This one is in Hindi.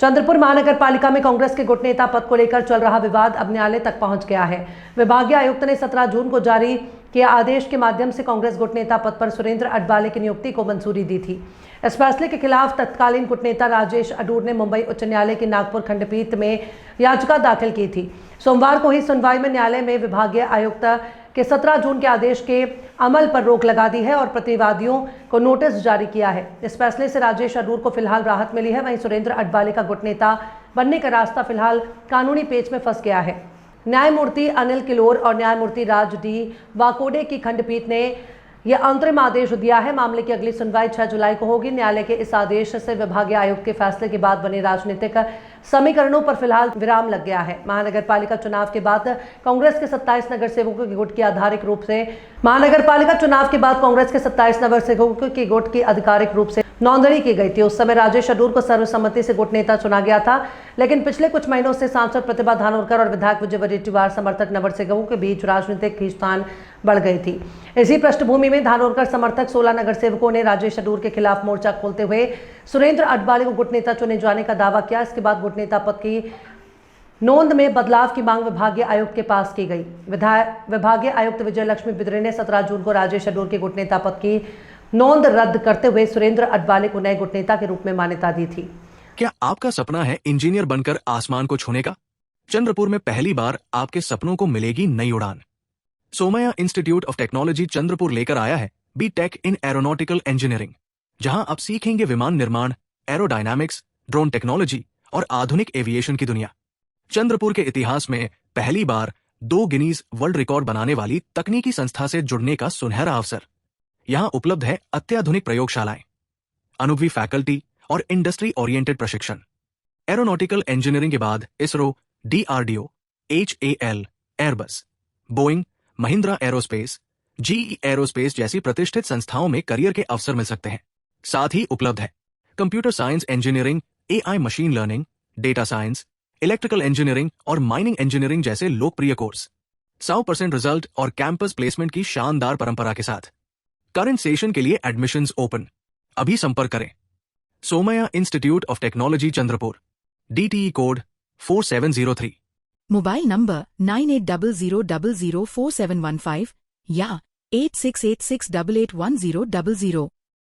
चंद्रपुर महानगर पालिका में कांग्रेस के गुट नेता पद को लेकर चल रहा विवाद अब न्यायालय तक पहुंच गया है। विभागीय आयुक्त ने 17 जून को जारी किए आदेश के माध्यम से कांग्रेस गुट नेता पद पर सुरेंद्र अडवाले की नियुक्ति को मंजूरी दी थी। इस फैसले के खिलाफ तत्कालीन गुट नेता राजेश अडूर ने मुंबई उच्च न्यायालय की नागपुर खंडपीठ में याचिका दाखिल की थी। सोमवार को हुई सुनवाई में न्यायालय में विभागीय आयुक्त के 17 जून के आदेश के अमल पर रोक लगा दी है और प्रतिवादियों को नोटिस जारी किया है। इस फैसले से राजेश अडूर को फिलहाल राहत मिली है, वहीं सुरेंद्र अडवाले का गुट नेता बनने का रास्ता फिलहाल कानूनी पेच में फंस गया है। न्यायमूर्ति अनिल किलोर और न्यायमूर्ति राज डी वाकोडे की खंडपीठ ने यह अंतरिम आदेश दिया है। मामले की अगली सुनवाई 6 जुलाई को होगी। न्यायालय के इस आदेश से विभागीय आयुक्त के फैसले के बाद बने राजनीतिक समीकरणों पर फिलहाल विराम लग गया है। महानगर पालिका चुनाव के बाद कांग्रेस के 27 नगर सेवकों के गुट की आधिकारिक रूप से नोंदणी की गई थी। उस समय राजेश अडूर को सर्वसम्मति से गुट नेता चुना गया था, लेकिन पिछले कुछ महीनों से सांसद प्रतिभा धानोरकर और विधायक विजय वडेट्टीवार समर्थक नगर सेवकों के बीच राजनीतिक खींचतान बढ़ गई थी। इसी पृष्ठभूमि में धानोरकर समर्थक 16 नगर सेवकों ने राजेश अडूर के खिलाफ मोर्चा खोलते हुए सुरेंद्र अडवाले को गुट नेता चुने जाने का दावा किया। इसके बाद गुट नेता पद की नोंद में बदलाव की मांग विभागीय आयुक्त के पास की गई। विभागीय आयुक्त विजय लक्ष्मी बिद्रे ने 17 जून को राजेश अडूर के गुट नेता पद की नोंद रद्द करते हुए सुरेंद्र अडवाले को नए गुट नेता के रूप में मान्यता दी थी। क्या आपका सपना है इंजीनियर बनकर आसमान को छूने का? चंद्रपुर में पहली बार आपके सपनों को मिलेगी नई उड़ान। Somaiya institute of technology Chandrapur लेकर आया है बीटेक इन एरोनॉटिकल इंजीनियरिंग, जहां आप सीखेंगे विमान निर्माण, एरोडायनामिक्स, ड्रोन टेक्नोलॉजी और आधुनिक एविएशन की दुनिया। चंद्रपुर के इतिहास में पहली बार 2 गिनीज वर्ल्ड रिकॉर्ड बनाने वाली तकनीकी संस्था से जुड़ने का सुनहरा अवसर। यहां उपलब्ध है अत्याधुनिक प्रयोगशालाएं, अनुभवी फैकल्टी और इंडस्ट्री ओरिएंटेड प्रशिक्षण। एरोनॉटिकल इंजीनियरिंग के बाद ISRO, DRDO, HAL, Airbus, Boeing, Mahindra aerospace, GE aerospace जैसी प्रतिष्ठित संस्थाओं में करियर के अवसर मिल सकते हैं। साथ ही उपलब्ध है computer science engineering, AI machine learning, data science, electrical engineering और माइनिंग इंजीनियरिंग जैसे लोकप्रिय कोर्स। 100% रिजल्ट और कैंपस प्लेसमेंट की शानदार परंपरा के साथ करंट सेशन के लिए एडमिशंस ओपन। अभी संपर्क करें Somaiya institute of technology Chandrapur, DTE code 4703, mobile number 9800004715 या 8686881000।